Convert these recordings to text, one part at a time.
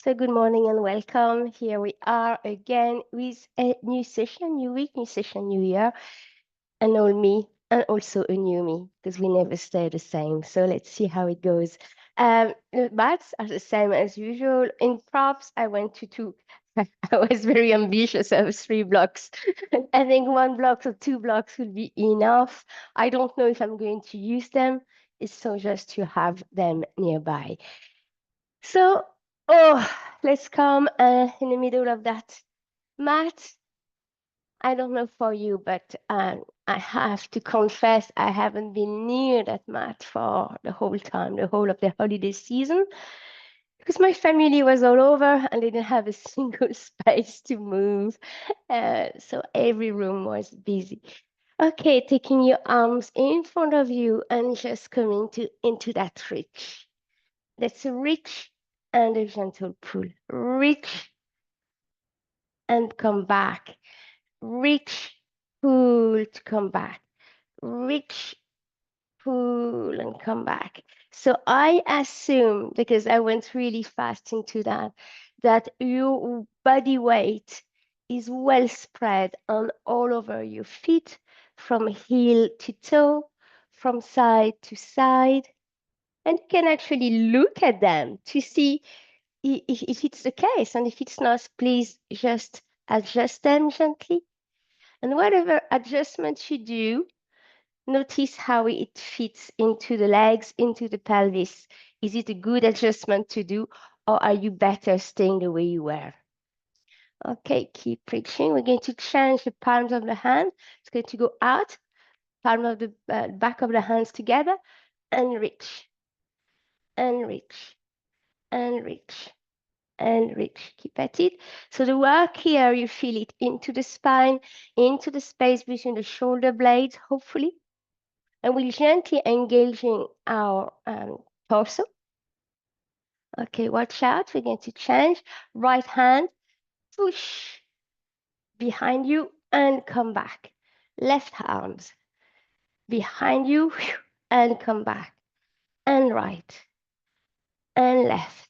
So good morning and welcome. Here we are again with a new session, new week, new session, new year, an old me and also a new me because we never stay the same. So let's see how it goes. The maths are the same as usual. In props, I went to two. I was very ambitious. I have 3 blocks. I think 1 block or 2 blocks will be enough. I don't know if I'm going to use them. It's so just to have them nearby. So, let's come in the middle of that. Math, I don't know for you, but I have to confess I haven't been near that math for the whole time, the whole of the holiday season, because my family was all over and they didn't have a single space to move. So every room was busy. Okay, taking your arms in front of you and just coming into that reach. That's a reach and a gentle pull. Reach and come back. Reach, pull to come back. Reach, pull and come back. So I assume, because I went really fast into that, that your body weight is well spread on all over your feet, from heel to toe, from side to side. And you can actually look at them to see if it's the case, and if it's not, please just adjust them gently. And whatever adjustment you do, notice how it fits into the legs, into the pelvis. Is it a good adjustment to do, or are you better staying the way you were? Okay, keep reaching. We're going to change the palms of the hand. It's going to go out, palm of the back of the hands together, and reach, and reach, and reach, and reach. Keep at it. So the work here, you feel it into the spine, into the space between the shoulder blades, hopefully. And we're gently engaging our torso. Okay, watch out. We're going to change. Right hand, push behind you and come back. Left arms behind you and come back. And right and left.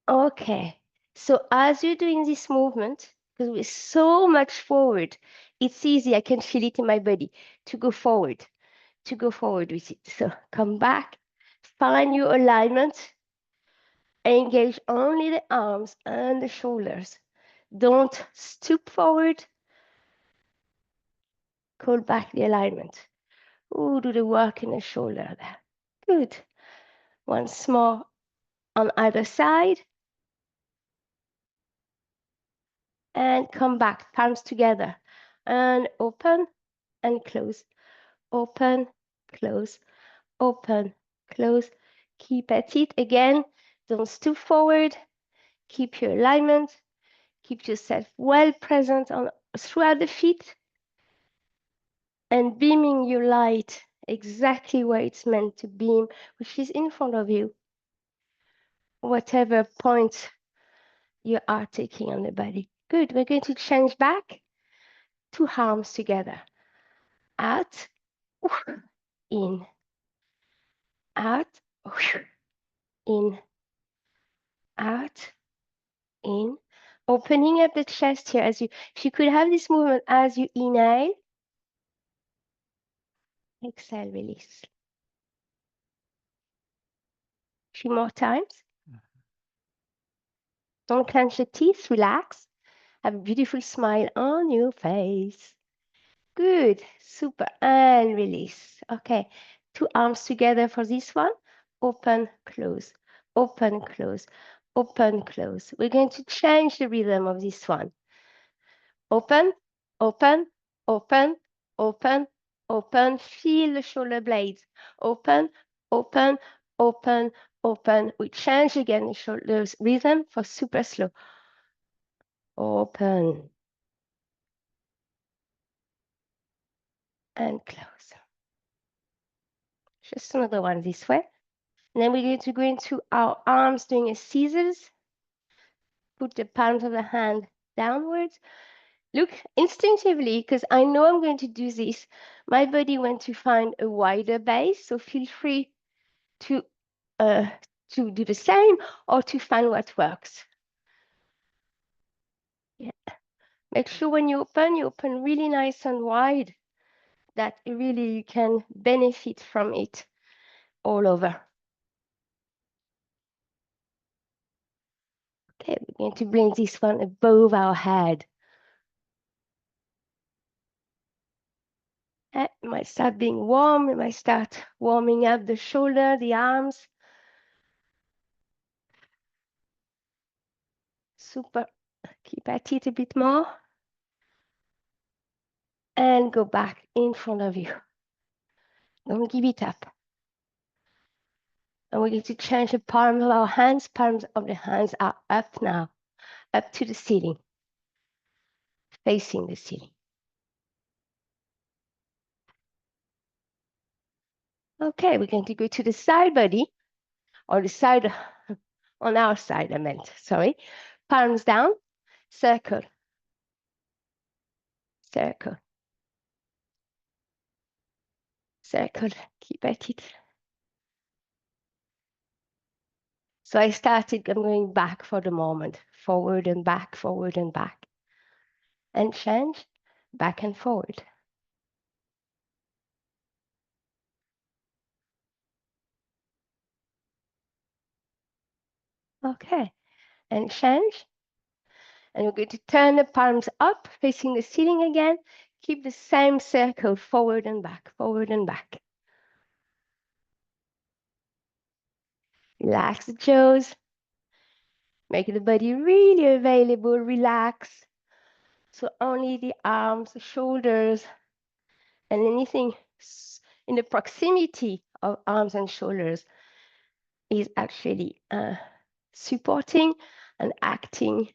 Okay, so as you're doing this movement, because we're so much forward, it's easy, I can feel it in my body, to go forward with it. So come back, find your alignment, engage only the arms and the shoulders. Don't stoop forward, call back the alignment. Ooh, do the work in the shoulder there. Good. Once more on either side. And come back, palms together. And open and close. Open, close, open, close. Keep at it again. Don't stoop forward. Keep your alignment. Keep yourself well present throughout the feet. And beaming your light exactly where it's meant to beam, which is in front of you. Whatever point you are taking on the body. Good. We're going to change back. 2 arms together. Out, in, out, in, out, in. Opening up the chest here as if you could have this movement as you inhale. Exhale, release. A few more times. Don't clench the teeth, relax. Have a beautiful smile on your face. Good, super, and release. Okay, 2 arms together for this one. Open, close, open, close, open, close. We're going to change the rhythm of this one. Open, open, open, open, open. Feel the shoulder blades. Open, open, open, open. We change again the shoulders rhythm for super slow. Open and close. Just another one this way. And then we're going to go into our arms doing a scissors. Put the palms of the hand downwards. Look instinctively, because I know I'm going to do this. My body wants to find a wider base, so feel free to to do the same or to find what works. Yeah. Make sure when you open really nice and wide, that really you can benefit from it all over. Okay, we're going to bring this one above our head. It might start being warm, it might start warming up the shoulder, the arms. Super. Keep at it a bit more. And go back in front of you. Don't give it up. And we're going to change the palms of our hands. Palms of the hands are up now, up to the ceiling, facing the ceiling. Okay, we're going to go to the side body, or the side, on our side, I meant, sorry. Palms down, circle, circle, circle, keep at it. So I started, I'm going back for the moment, forward and back, and change, back and forward. Okay, and change. And we're going to turn the palms up, facing the ceiling again. Keep the same circle, forward and back, forward and back. Relax the jaws. Make the body really available, relax. So only the arms, the shoulders, and anything in the proximity of arms and shoulders is actually supporting and acting.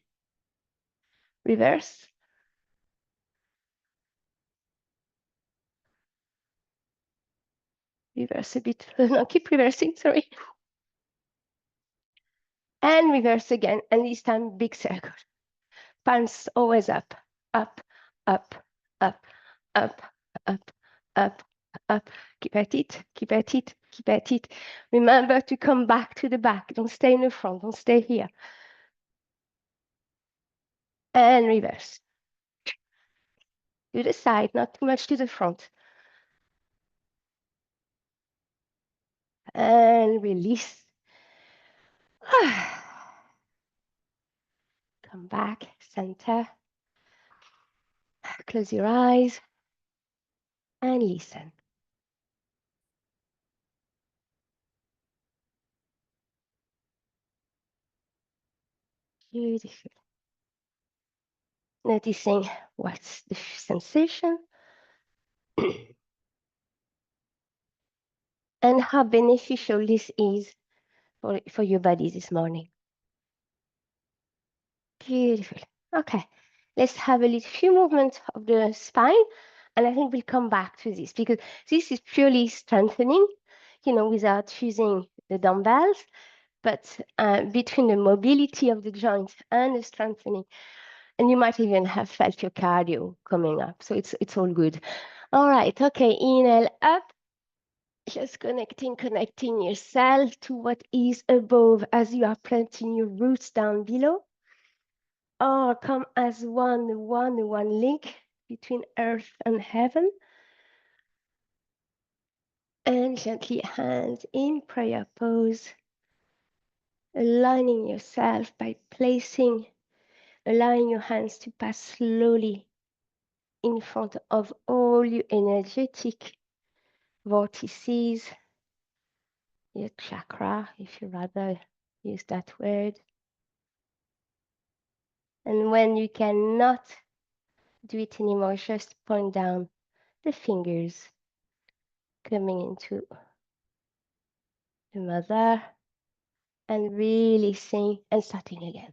Reverse. Reverse a bit. No, keep reversing, sorry. And reverse again, and this time big circle. Palms always up, up, up, up, up, up, up, up. Keep at it, keep at it, keep at it. Remember to come back to the back. Don't stay in the front, don't stay here. And reverse. To the side, not too much to the front. And release. Come back, center. Close your eyes and listen. Beautiful. Noticing what's the sensation and how beneficial this is for your body this morning. Beautiful. Okay, let's have a little few movements of the spine, and I think we'll come back to this because this is purely strengthening, without using the dumbbells, but between the mobility of the joints and the strengthening. And you might even have felt your cardio coming up. So it's all good. All right. Okay. Inhale up. Just connecting yourself to what is above as you are planting your roots down below. Or come as one link between earth and heaven. And gently hands in prayer pose. Aligning yourself by allowing your hands to pass slowly in front of all your energetic vortices, your chakra, if you rather use that word. And when you cannot do it anymore, just point down the fingers coming into the mother and releasing and starting again.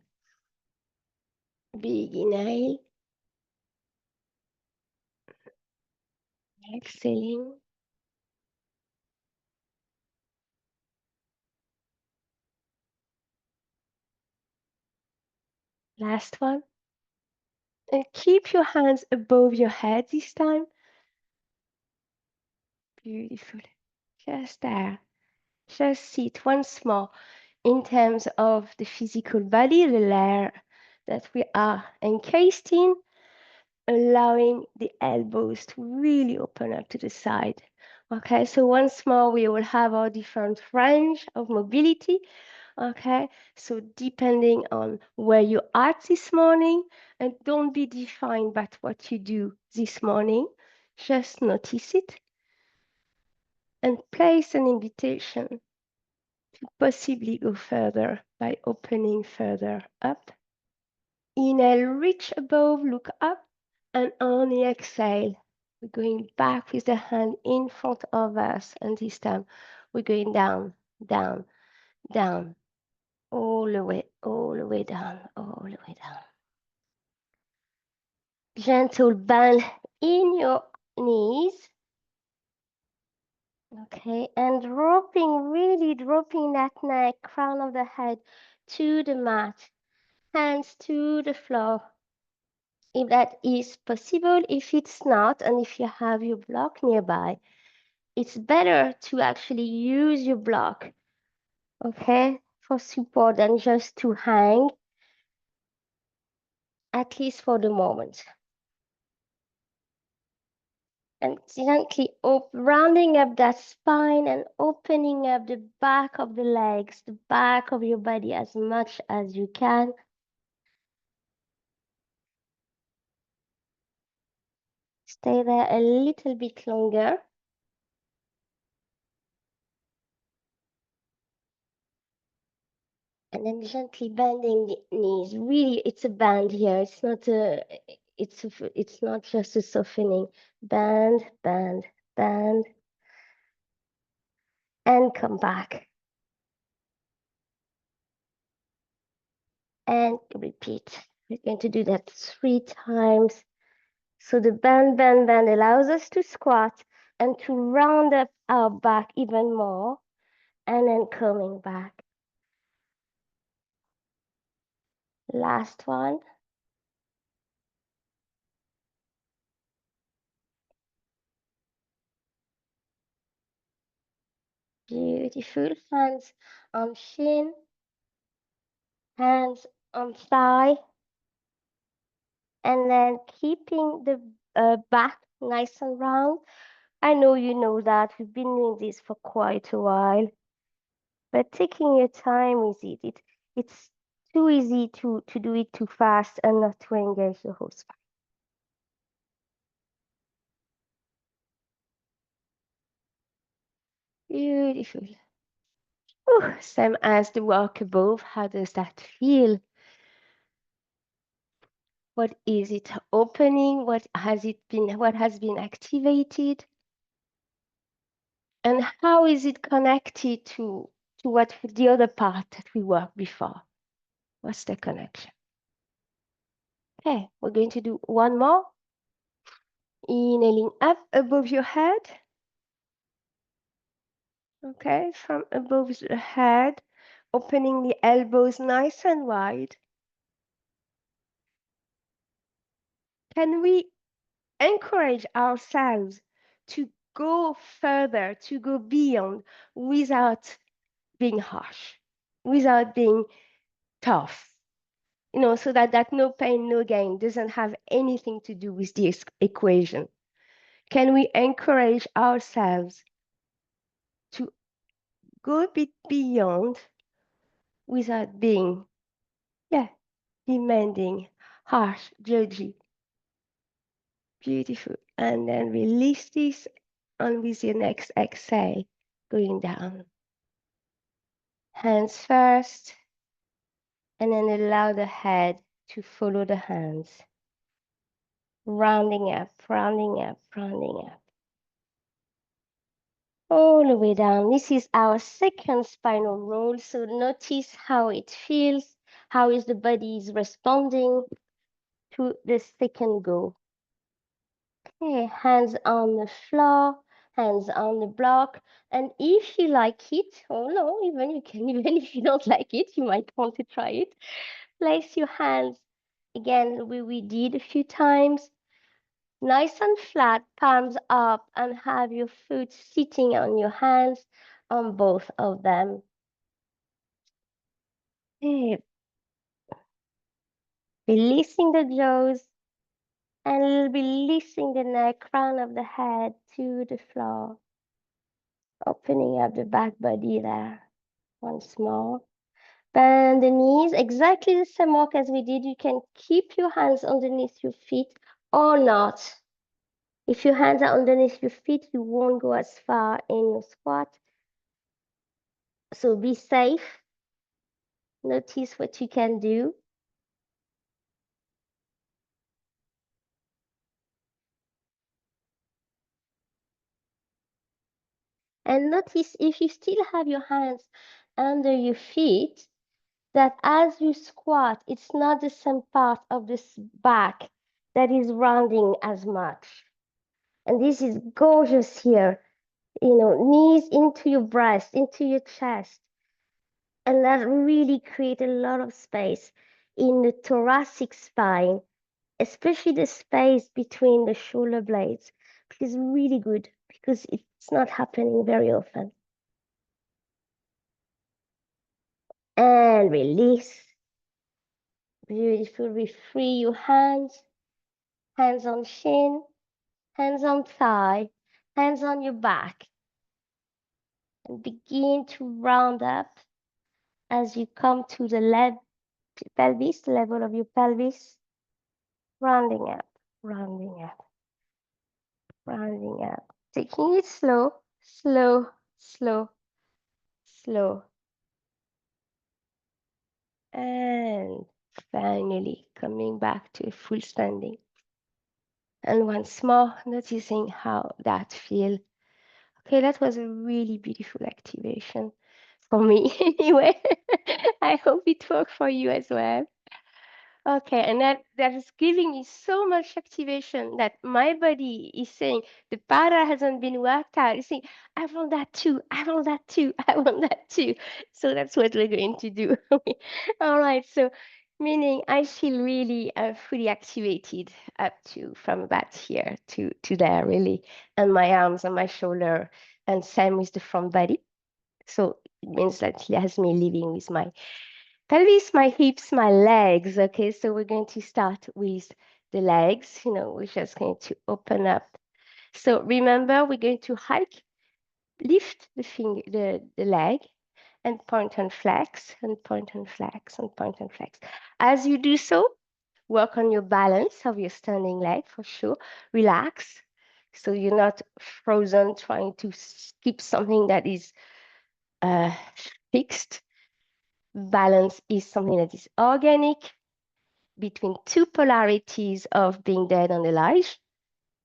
Big inhale. Exhaling. Last one. And keep your hands above your head this time. Beautiful. Just there. Just sit once more. in terms of the physical body, the layer that we are encased in, allowing the elbows to really open up to the side. Okay, so once more, we will have our different range of mobility. Okay, so depending on where you are this morning, and don't be defined by what you do this morning, just notice it and place an invitation to possibly go further by opening further up. Inhale, reach above, look up, and on the exhale, we're going back with the hand in front of us, and this time we're going down, down, down, all the way down, all the way down. Gentle bend in your knees. Okay, and really dropping that neck, crown of the head to the mat, hands to the floor. If that is possible, if it's not, and if you have your block nearby, it's better to actually use your block, okay, for support than just to hang, at least for the moment. And gently rounding up that spine and opening up the back of the legs, the back of your body as much as you can. Stay there a little bit longer. And then gently bending the knees. Really, it's a bend here. It's not it's not just a softening. Bend, bend, bend, and come back. And repeat. We're going to do that 3 times. So the bend, bend, bend allows us to squat and to round up our back even more, and then coming back. Last one. Beautiful. Hands on shin, hands on thigh, and then keeping the back nice and round. I know you know that. We've been doing this for quite a while, but taking your time with it. It's too easy to do it too fast and not to engage the whole spine. Beautiful. Ooh, same as the walk above. How does that feel? What is it opening? What has been activated? And how is it connected to what the other part that we worked before? What's the connection? Okay, we're going to do one more. Inhaling up above your head. Okay, from above the head, opening the elbows nice and wide. Can we encourage ourselves to go further, to go beyond without being harsh, without being tough? You know, so that no pain, no gain doesn't have anything to do with this equation. Can we encourage ourselves to go a bit beyond without being, demanding, harsh, judgy? Beautiful. And then release this, and with your next exhale, going down. Hands first, and then allow the head to follow the hands. Rounding up, rounding up, rounding up. All the way down. This is our second spinal roll. So notice how it feels, how is the body is responding to the second go. Okay, hands on the floor, hands on the block. And if you like it, oh no, even you can, even if you don't like it, you might want to try it. Place your hands, again, we did a few times, nice and flat, palms up, and have your foot sitting on your hands on both of them. Releasing the jaws and releasing the neck, crown of the head to the floor. Opening up the back body there. Once more. Bend the knees, exactly the same work as we did. You can keep your hands underneath your feet or not. If your hands are underneath your feet, you won't go as far in your squat. So be safe. Notice what you can do. And notice if you still have your hands under your feet, that as you squat, it's not the same part of this back that is rounding as much. And this is gorgeous here. You know, knees into your breast, into your chest. And that really creates a lot of space in the thoracic spine, especially the space between the shoulder blades, which is really good because it's not happening very often. And release. Beautiful. We free your hands, hands on shin, hands on thigh, hands on your back. And begin to round up as you come to the pelvis, the level of your pelvis. Rounding up, rounding up, rounding up. Taking it slow, slow, slow, slow. And finally coming back to a full standing. And once more, noticing how that feels. Okay, that was a really beautiful activation for me anyway. I hope it worked for you as well. Okay, and that is giving me so much activation that my body is saying the part that hasn't been worked out. It's saying, I want that too, I want that too, I want that too. So that's what we're going to do. All right, so meaning I feel really fully activated up to from about here to there really, and my arms and my shoulder, and same with the front body. So it means that it has me living with my pelvis, my hips, my legs. Okay, so we're going to start with the legs. You know, we're just going to open up. So remember, we're going to hike, lift the finger, the leg, and point and flex, and point and flex, and point and flex. As you do so, work on your balance of your standing leg for sure. Relax, so you're not frozen trying to keep something that is fixed. Balance is something that is organic between two polarities of being dead and alive.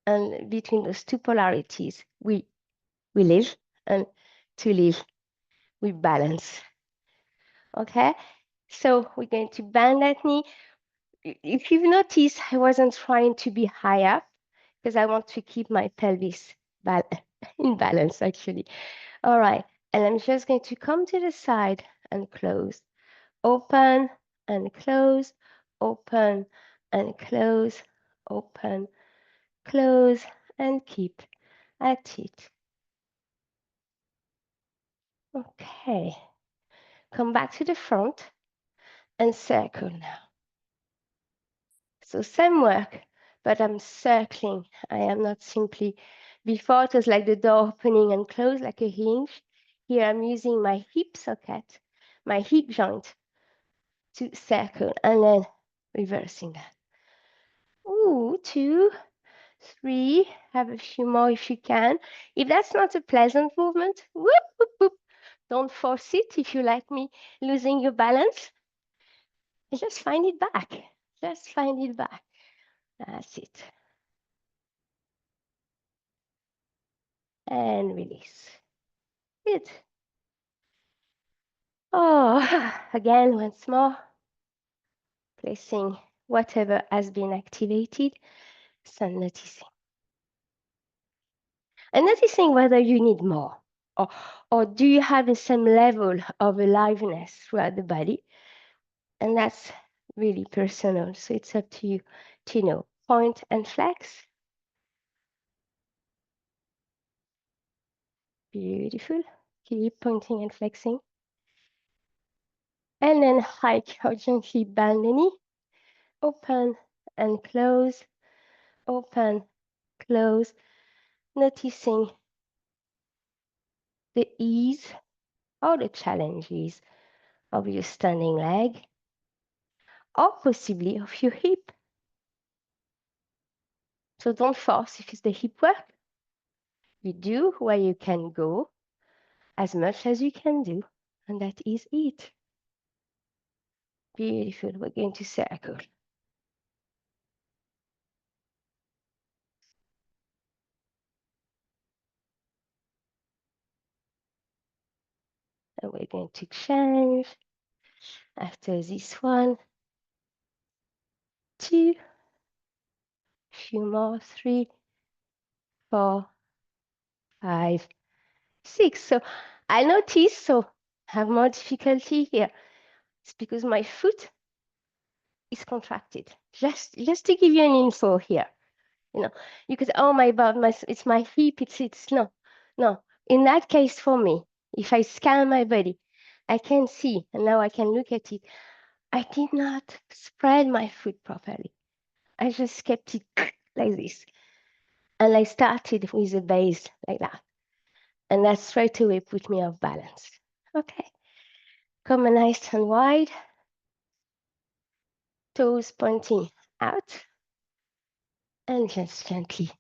And between those two polarities, we live, and to live, we balance. Okay? So we're going to bend that knee. If you've noticed, I wasn't trying to be high up because I want to keep my pelvis in balance, actually. All right. And I'm just going to come to the side and close. Open and close, open and close, open, close, and keep at it. Okay. Come back to the front and circle now. So same work, but I'm circling. I am not simply, before it was like the door opening and close like a hinge. Here I'm using my hip socket, my hip joint to circle, and then reversing that. Ooh, 2, 3, have a few more if you can. If that's not a pleasant movement, whoop, whoop, whoop. Don't force it if you like me losing your balance. Just find it back. Just find it back. That's it. And release. Good. Oh, again, once more. Placing whatever has been activated. So noticing. And noticing whether you need more. Or do you have the same level of aliveness throughout the body? And that's really personal. So it's up to you to know. Point and flex. Beautiful. Keep pointing and flexing. And then hike or gently bend the knee. Open and close, open, close, noticing the ease or the challenges of your standing leg or possibly of your hip. So don't force if it's the hip work. You do where you can go as much as you can do, and that is it. Beautiful. We're going to circle. And we're going to change after this one, 2, few more, 3, 4, 5, 6. So I notice, so I have more difficulty here. It's because my foot is contracted. Just to give you an info here. You know, you could, oh my God, it's my hip, it's no. In that case for me, if I scan my body, I can see, and now I can look at it. I did not spread my foot properly. I just kept it like this. And I started with a base like that. And that straight away put me off balance. Okay. Come nice and wide. Toes pointing out. And just gently.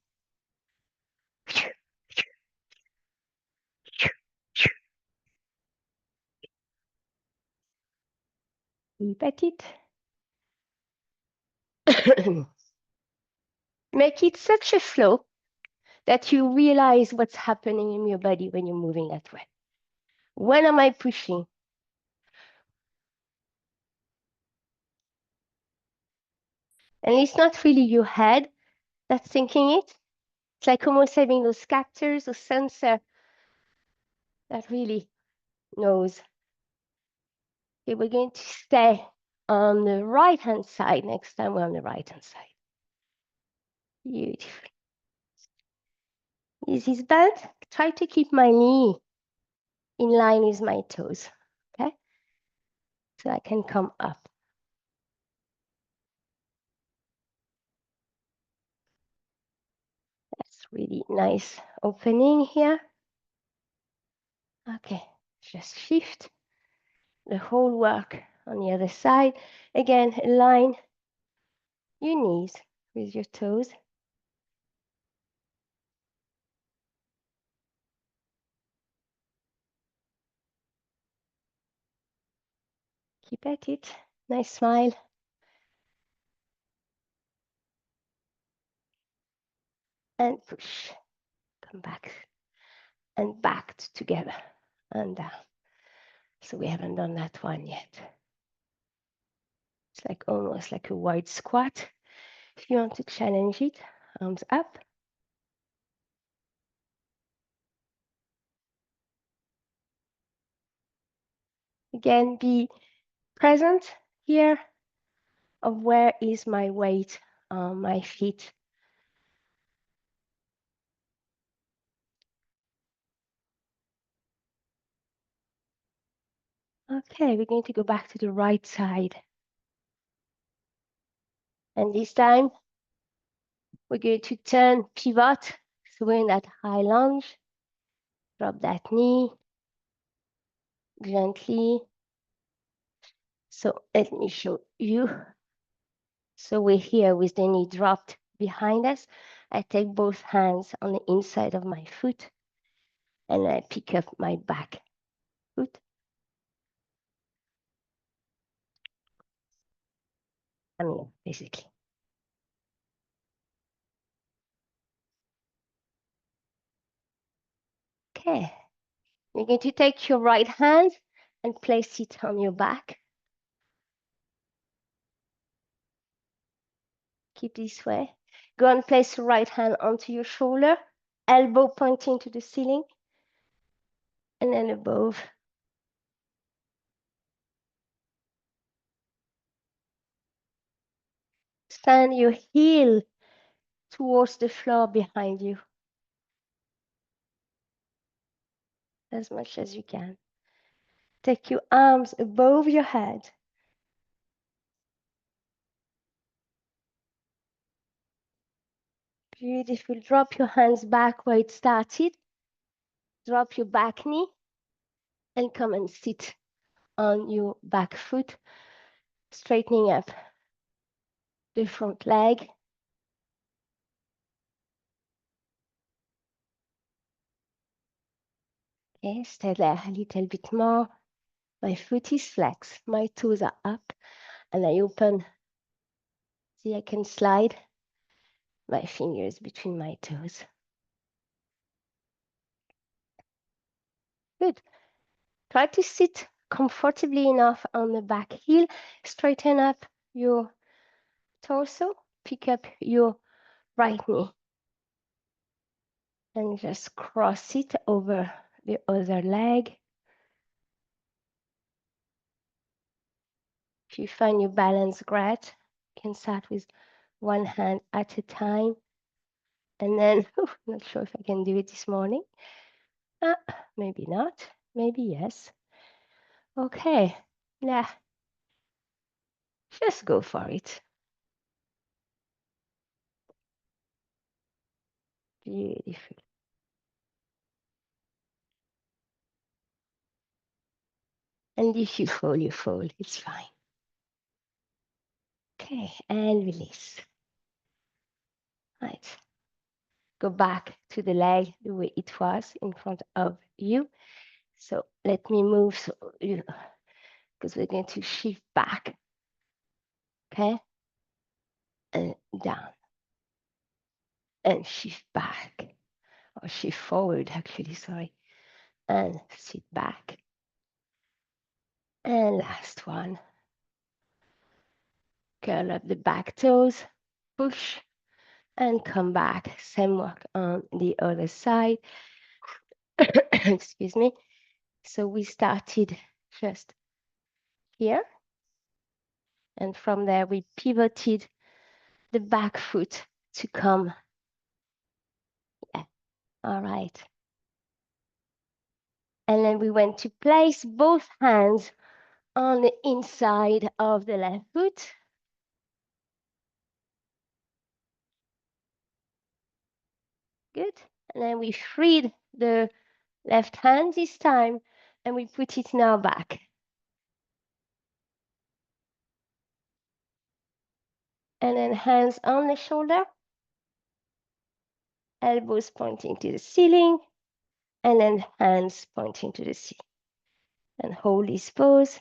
Repeat it. Make it such a flow that you realize what's happening in your body when you're moving that way. When am I pushing? And it's not really your head that's thinking it. It's like almost having those captors or sensor that really knows. Okay, we're going to stay on the right-hand side next time we're on the right-hand side. Beautiful. Is this bent? Try to keep my knee in line with my toes, okay? So I can come up. That's really nice opening here. Okay, just shift the whole work on the other side. Again, align your knees with your toes. Keep at it. Nice smile. And push. Come back. And back together. And down. So we haven't done that one yet. It's like almost like a wide squat. If you want to challenge it, arms up. Again, be present here of where is my weight on my feet. Okay, we're going to go back to the right side. And this time, we're going to turn pivot. So we're in that high lunge. Drop that knee gently. So let me show you. So we're here with the knee dropped behind us. I take both hands on the inside of my foot and I pick up my back foot. I mean, basically. Okay. You're going to take your right hand and place it on your back. Keep this way. Go and place your right hand onto your shoulder, elbow pointing to the ceiling, and then above. Stand your heel towards the floor behind you as much as you can. Take your arms above your head. Beautiful. Drop your hands back where it started. Drop your back knee and come and sit on your back foot, straightening up the front leg. Okay, stay there a little bit more. My foot is flexed, my toes are up, and I open. See, I can slide my fingers between my toes. Good. Try to sit comfortably enough on the back heel. Straighten up your torso. Pick up your right knee. And just cross it over the other leg. If you find your balance great, you can start with one hand at a time. And then, not sure if I can do it this morning. Maybe not, maybe yes. Okay, yeah, just go for it. Beautiful. And if you fall, you fall, it's fine. Okay, and release. Right. Go back to the leg the way it was in front of you. So let me move so you, because we're going to shift back. Okay, and down, and shift back, or shift forward, actually, sorry, and sit back. And last one. Curl up the back toes, push, and come back. Same work on the other side. Excuse me. So we started just here. And from there, we pivoted the back foot to come. Yeah, all right. And then we went to place both hands on the inside of the left foot. Good. And then we freed the left hand this time, and we put it now back. And then hands on the shoulder, elbows pointing to the ceiling, and then hands pointing to the sea. And hold this pose.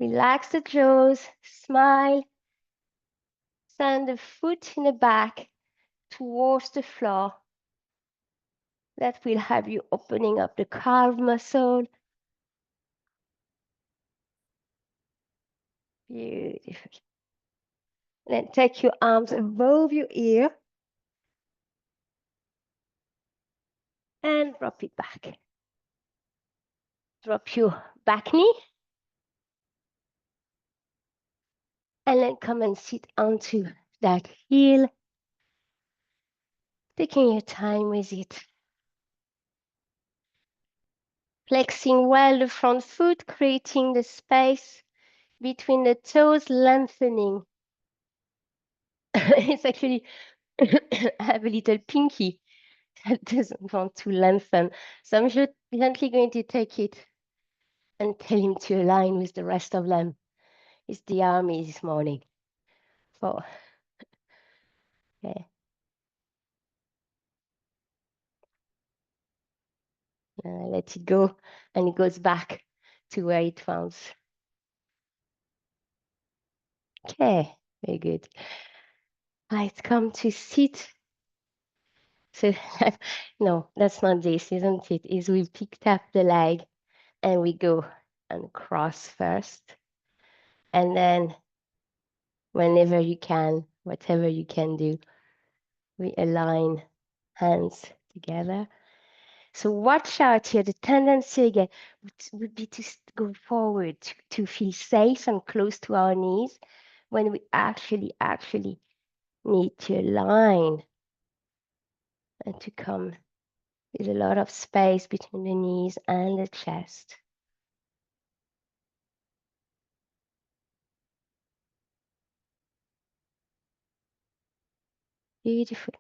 Relax the jaws, smile. Send the foot in the back towards the floor. That will have you opening up the calf muscle. Beautiful. Then take your arms above your ear and drop it back. Drop your back knee. And then come and sit onto that heel. Taking your time with it. Flexing well the front foot, creating the space between the toes, lengthening. It's actually, I have a little pinky that doesn't want to lengthen. So I'm gently going to take it and tell him to align with the rest of them. It's the army this morning. So, okay. Let it go, and it goes back to where it was. Okay, very good. Right, come to sit. So, no, that's not this, isn't it? Is we picked up the leg and we go and cross first. And then whenever you can, whatever you can do, we align hands together. So watch out here. The tendency again would be to go forward, to feel safe and close to our knees when we actually need to align and to come with a lot of space between the knees and the chest. Beautiful.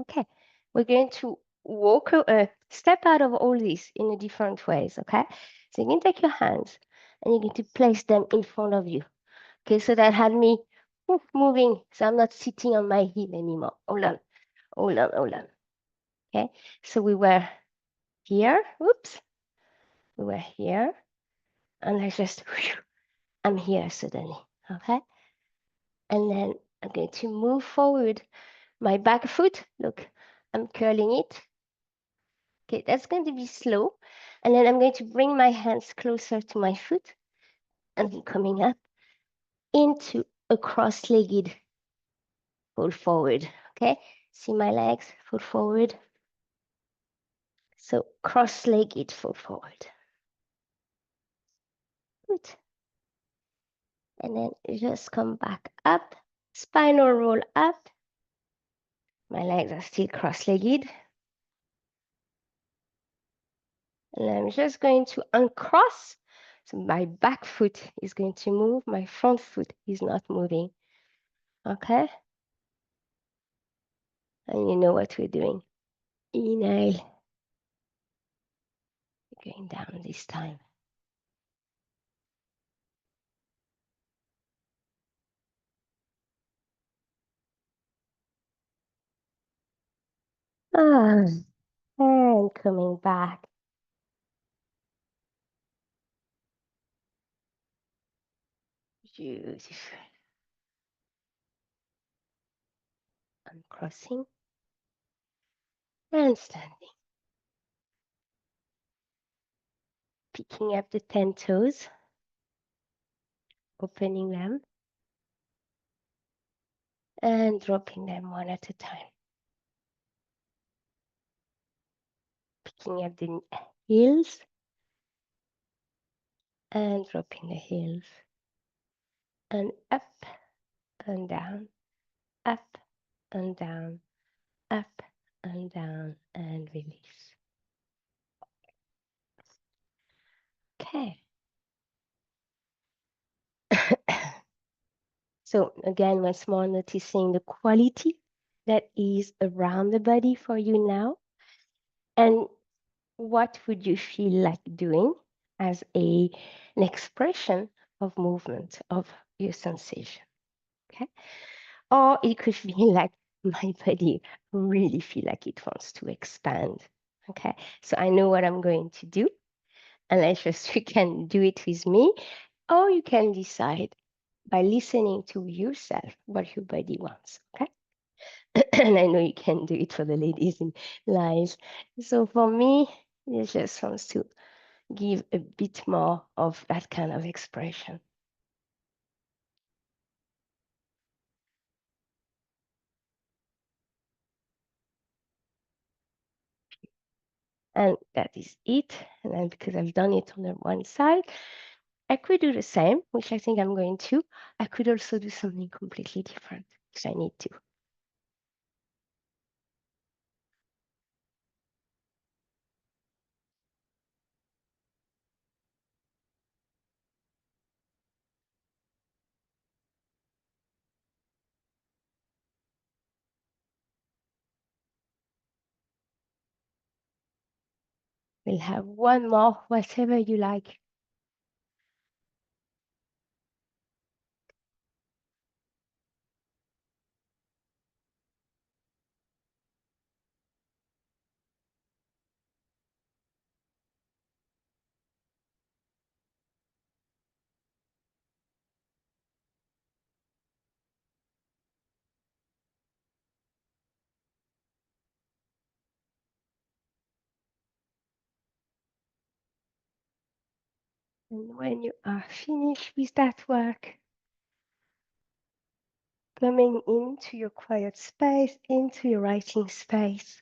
Okay. We're going to walk, step out of all this in a different ways, okay? So you can take your hands and you're going to place them in front of you. Okay, so that had me moving. So I'm not sitting on my heel anymore. Hold on, hold on, hold on. Okay, so we were here. Oops, we were here. And I just, I'm here suddenly. Okay, and then I'm going to move forward. My back foot, look, I'm curling it. Okay, that's going to be slow. And then I'm going to bring my hands closer to my foot and coming up into a cross-legged fold forward. Okay, see my legs, fold forward. So cross-legged fold forward. Good. And then just come back up, spinal roll up. My legs are still cross-legged. And I'm just going to uncross. So my back foot is going to move. My front foot is not moving. Okay? And you know what we're doing. Inhale. Going down this time. Ah, and coming back. Beautiful. Uncrossing and standing. Picking up the 10 toes. Opening them. And dropping them one at a time. Picking up the heels and dropping the heels. And up and down, up and down, up and down, and release. Okay. So again, once more, noticing the quality that is around the body for you now. And what would you feel like doing as an expression of movement of your sensation? Okay. Or it could feel like my body really feel like it wants to expand. Okay. So I know what I'm going to do. And let's just, you can do it with me, or you can decide by listening to yourself what your body wants. Okay. And I know you can do it for the ladies in live. So for me, it just wants to give a bit more of that kind of expression. And that is it. And then because I've done it on the one side, I could do the same, which I think I'm going to. I could also do something completely different if I need to. We'll have one more, whatever you like. And when you are finished with that work, coming into your quiet space, into your writing space,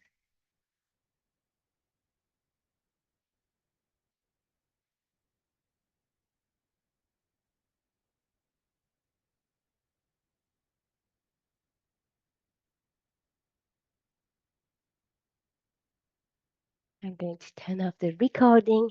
I'm going to turn off the recording